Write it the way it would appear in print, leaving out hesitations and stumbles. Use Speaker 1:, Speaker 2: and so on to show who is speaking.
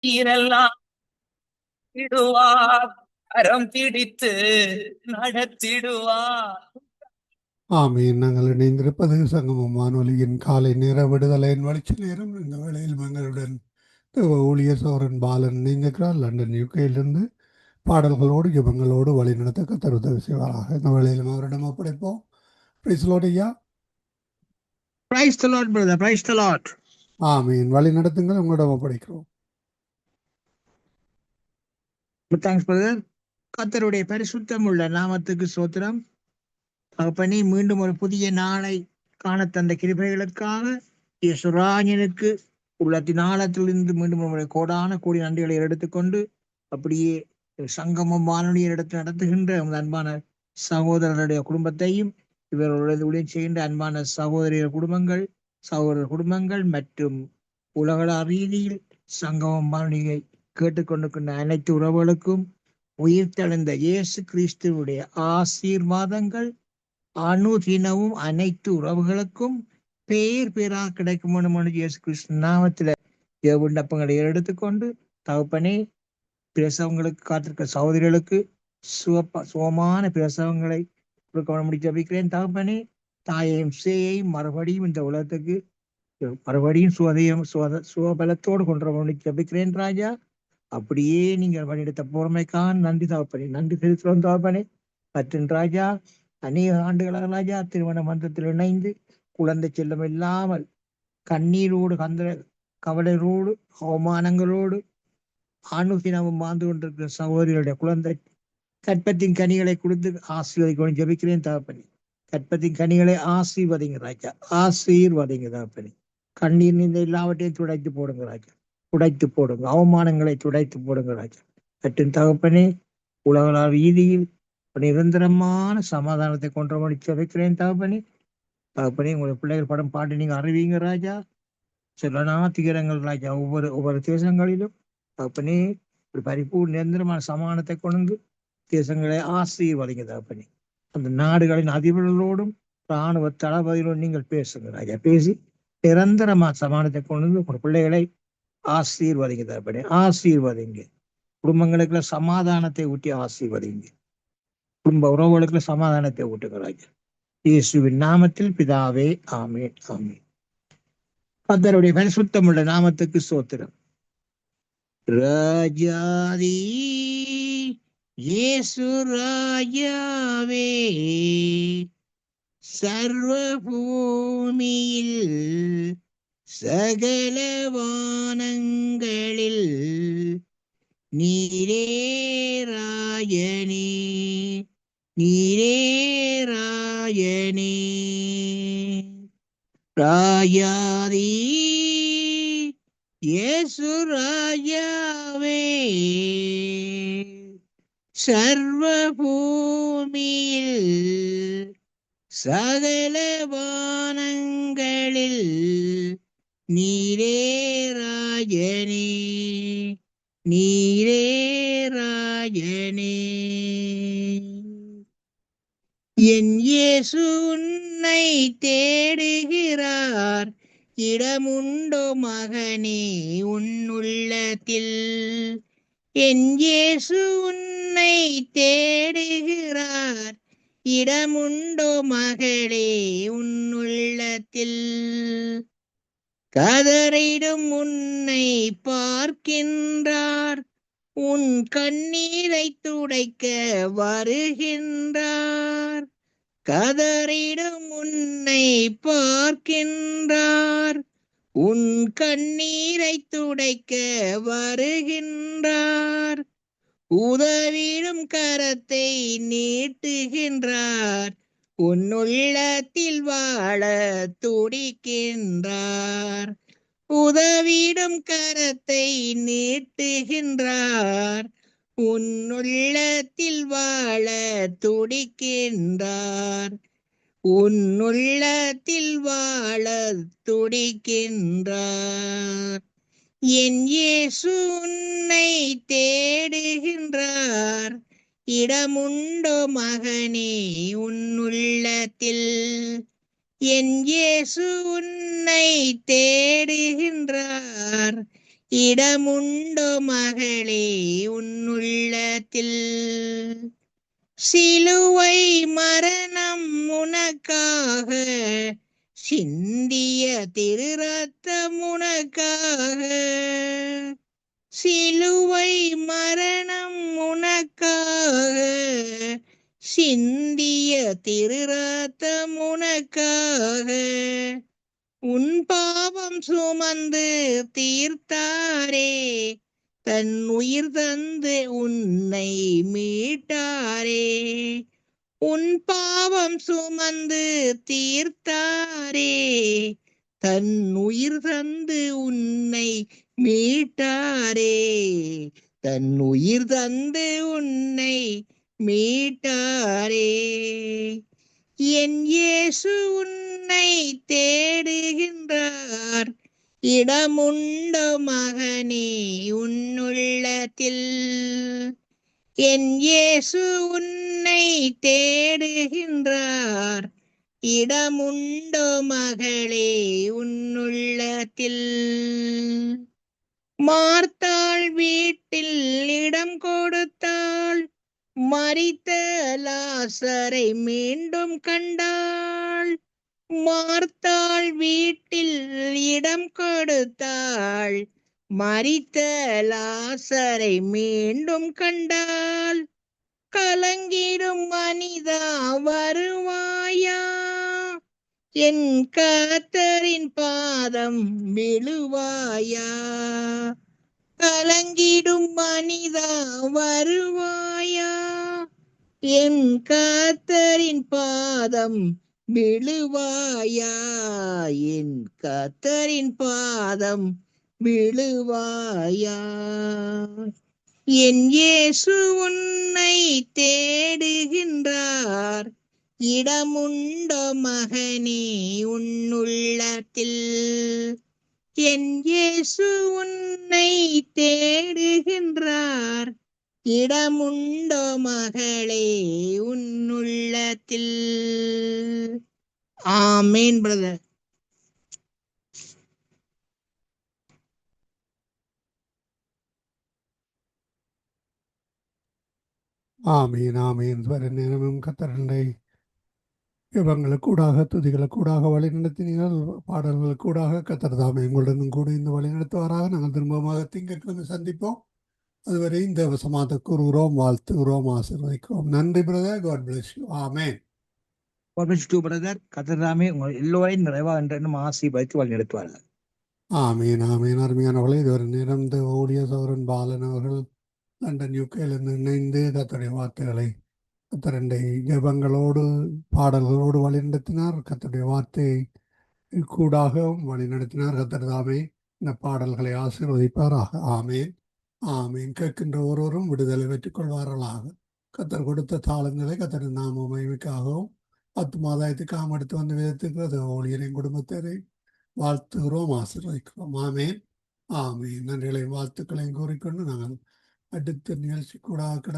Speaker 1: ஈரெல்லாம் விடுவார், கரம் பிடித்து நடத்திடுவார்.
Speaker 2: ஆமீன். நாங்கள் இணைந்திருப்பது சங்கமம் வானொலியின் காலை நேர விடுதலையின் வளர்ச்சி நேரம். இந்த வேளையில் எங்களுடன் ஊழியர் சோரன் பாலன் இணைந்திருக்கிறார். லண்டன் யூகேயிலிருந்து பாடல்களோடு ஜெபங்களோடு வழிநடத்த கர்த்தர் உதவி செய்வாராக. இந்த வேளையிலும் அவரிடம் ஒப்படைப்போம். பிரைஸ் லார்ட் ஐயா.
Speaker 3: Praise the Lord, brother. Praise the Lord.
Speaker 2: ஆமீன். வழி நடத்துங்கள், உங்களிடம் ஒப்படைக்கிறோம்.
Speaker 3: Thanks, brother. கர்த்தருடைய பரிசுத்தம் உள்ள நாமத்துக்கு ஸ்தோத்திரம். தகப்பனே, மீண்டும் ஒரு புதிய நாளை காண தந்த கிருபைகளுக்காக இயேசுராஜனுக்கு உள்ளத்தின் ஆழத்திலிருந்து மீண்டும் ஒரு கோடான கோடி நன்றிகளை எடுத்துக்கொண்டு, அப்படியே சங்கமம் வானொலியை எடுத்து நடத்துகின்ற அன்பான சகோதரருடைய குடும்பத்தையும், இவர்களுடைய உடன் செய்கின்ற அன்பான சகோதரியர் குடும்பங்கள், சகோதரர் குடும்பங்கள் மற்றும் உலக ரீதியில் சங்கமம் வானொலியை கேட்டுக்கொண்டிருக்கின்ற அனைத்து உறவுகளுக்கும் உயிர்த்தெழுந்த இயேசு கிறிஸ்துவுடைய ஆசீர்வாதங்கள் அனுதினமும் அனைத்து உறவுகளுக்கும் பேர் பேராக கிடைக்கும் வேண்டும். இயேசு கிறிஸ்து நாமத்தில விண்ணப்பங்களை எடுத்துக்கொண்டு, தகப்பனே, பிரசவங்களுக்கு காத்திருக்க சகோதரிகளுக்கு சுகமான பிரசவங்களை கொடுக்க முடிச்சு ஜபிக்கிறேன். தகப்பனே, தாயையும் சேயையும் மறுபடியும் இந்த உலகத்துக்கு மறுபடியும் சுகபலத்தோடு கொண்டு முடிச்சு ஜபிக்கிறேன் ராஜா. அப்படியே நீங்கள் வழியெடுத்த பொறுமைக்கான நன்றி தகப்பனே, நன்றி செலுத்துகிறோம் தகப்பனே. மற்றும் ராஜா, அநேக ஆண்டுகளாக ராஜா திருமண மன்றத்தில் இணைந்து குழந்தை செல்லம் இல்லாமல் கண்ணீரோடு கவலையோடு அவமானங்களோடு அனுதினமும் வாழ்ந்து கொண்டிருக்கிற சகோதரிகளுடைய குழந்தை கற்பத்தின் கனிகளை கொடுத்து ஆசீர்வதிக்க ஜபிக்கிறேன் தகப்பனே. கற்பத்தின் கனிகளை ஆசீர்வதிங்க ராஜா, ஆசீர்வதிங்க தகப்பனே. கண்ணீர் நீந்த எல்லாவற்றையும் துடைத்து போடுங்க ராஜா, துடைத்து போடுங்க. அவமானங்களை துடைத்து போடுங்க ராஜா. மற்றும் தகப்பனே, உலக ரீதியில் நிரந்தரமான சமாதானத்தை கொண்டு ஜபிக்கிறேன் தகப்பனே. தகப்பனே, உங்களுடைய பிள்ளைகள் படம் பாட்டு நீங்க அறிவிங்க ராஜா. சில திகரங்கள் ராஜா, ஒவ்வொரு தேசங்களிலும் தகப்பனே ஒரு பரிபூர்ண நிரந்தரமான சமாதானத்தை கொண்டு தேசங்களை ஆசீர்வதிங்க தகப்பனே. அந்த நாடுகளின் அதிபர்களோடும் இராணுவ தளபதிகளோடும் நீங்கள் பேசுங்க ராஜா. பேசி நிரந்தரமான சமாதானத்தை கொண்டு ஒரு பிள்ளைகளை ஆசீர்வதிங்க தகப்பனே, ஆசீர்வதிங்க. குடும்பங்களுக்குள்ள சமாதானத்தை ஊட்டி ஆசீர்வதிங்க. குடும்ப உறவுகளுக்குள்ள சமாதானத்தை ஊட்டுங்க ராஜா. இயேசுவின் நாமத்தில் பிதாவே, ஆமேன், ஆமேன். கர்த்தருடைய பரிசுத்தமுள்ள நாமத்துக்கு ஸ்தோத்திரம். ராஜாதி இயேசு ராஜாவே, சர்வ பூமியில் சகல வானங்களில் நீரே ராஜனே, நீரே ராஜனே. ராஜாதி இயேசு ராஜாவே, சர்வ பூமியில் சகல வானங்களில் நீரே ராஜனே, நீரே ராஜனே. என் இயேசு உன்னை தேடுகிறார், இடமுண்டோ மகனே உன் உள்ளத்தில். என் இயேசு உன்னை தேடுகிறார், இடமுண்டோ மகளே உன் உள்ளத்தில். கதறிடும் உன்னை பார்க்கின்றார், உன் கண்ணீரை துடைக்க வருகின்றார். கதறிடும் உன்னை பார்க்கின்றார், உன் கண்ணீரை துடைக்க வருகின்றார். உதவிடும் கரத்தை நீட்டுகின்றார், உன் உள்ளத்தில் வாழ துடிக்கின்றார். உதவிடும் கரத்தை நீட்டுகின்றார், உன் உள்ளத்தில் வாழ துடிக்கின்றார். உன் உள்ளத்தில் வாழ துடிக்கின்றார். என் இயேசு உன்னை தேடுகின்றார், இடமுண்டோ மகனே உன் உள்ளத்தில். என் இயேசு உன்னை தேடுகின்றார், இடமுண்டோ மகளே உன்னுள்ளத்தில்? சிலுவை மரணம் உனக்காக, சிந்திய திரு ரத்தம் உனக்காக. சிலுவை மரணம் உனக்காக, சிந்திய திரு ரத்தம் உனக்காக. உன் பாவம் சுமந்து தீர்த்தாரே, தன் உயிர் தந்து உன்னை மீட்டாரே. உன் பாவம் சுமந்து தீர்த்தாரே, தன் உயிர் தந்து உன்னை மீட்டாரே. தன் உயிர் தந்து உன்னை மீட்டாரே. என் இயேசு உன்னை தேடுகின்றார், இடமுண்டோ மகனே உன்னுள்ளத்தில்? என் இயேசு உன்னை தேடுகின்றார், இடமுண்டோ மகளே உன்னுள்ளத்தில்? மார்த்தாள் வீட்டில் இடம் கொடுத்தாள், மரித்த லாசரை மீண்டும் கண்டாள். மார்த்தாள் வீட்டில் இடம் கொடுத்தாள், மரித்த லாசரை மீண்டும் கண்டாள். கலங்கிடும் மனிதா வருவாயா, என் கர்த்தரின் பாதம் விழுவாயா? கலங்கிடும் மனிதா வருவாயா, என் கர்த்தரின் பாதம் விழுவாயா? என் கர்த்தரின் பாதம் விழுவாயா? என் இயேசு உன்னை தேடுகின்றார், இடமுண்டோ மகனே உன்னுள்ளத்தில்? என் இயேசு உன்னை தேடுகின்றார், இடமுண்டோ மகளே உன்னுள்ளத்தில்? ஆமென் பிரதர்.
Speaker 2: ஆமீன் ஆமீன். வர நேரமும் கத்தரண்டை இவங்களுக்கூடாக துதிகளுக்கூடாக வழி நடத்தினீர்கள், பாடல்களுக்கூடாக கத்தர் தாமே எங்களுடனும் கூட இந்த வழி நடத்துவாராக. நாங்கள் திரும்பமாக திங்கட்கிழமை சந்திப்போம். அதுவரை இந்த வசமாக கூறுகிறோம், வாழ்த்துகிறோம், ஆசீர்வதிக்கிறோம். நன்றி பிரதர். God bless you. ஆமேன்.
Speaker 3: பிரதர் கத்தராமே உங்கள் எல்லோரையும் நிறைவா என்றும் ஆசீர்வதித்து வழி நடத்துவார்கள்.
Speaker 2: ஆமீன் ஆமீன். அருமையானவர்களே, இதுவரை நேரம் இந்த ஊழிய சௌரன் பாலன் அவர்கள் லண்டன் யூகேலிருந்து இணைந்து கத்தருடைய வார்த்தைகளை கத்தரண்டை ஜெபங்களோடு பாடல்களோடு வழிநடத்தினார். கத்தருடைய வார்த்தையை கூடாக வழிநடத்தினார். கத்தர் தாமே இந்த பாடல்களை ஆசீர்வதிப்பாராக. ஆமேன் ஆமீன். கேட்கின்ற ஒருவரும் விடுதலை பெற்றுக் கொள்வார்களாக. கத்தர் கொடுத்த தாளங்களை கத்தர் நாம மகிமைக்காகவும் ஆத்துமாதாயத்துக்காக எடுத்து வந்த விதத்துக்கு அது ஊழியரின் குடும்பத்தை வாழ்த்துகிறோம், ஆசீர்வதிக்கிறோம். ஆமேன் ஆமீன். நன்றிகளையும் வாழ்த்துக்களையும் கூறிக்கொண்டு நாங்கள் அடுத்த நிகழ்ச்சி கூட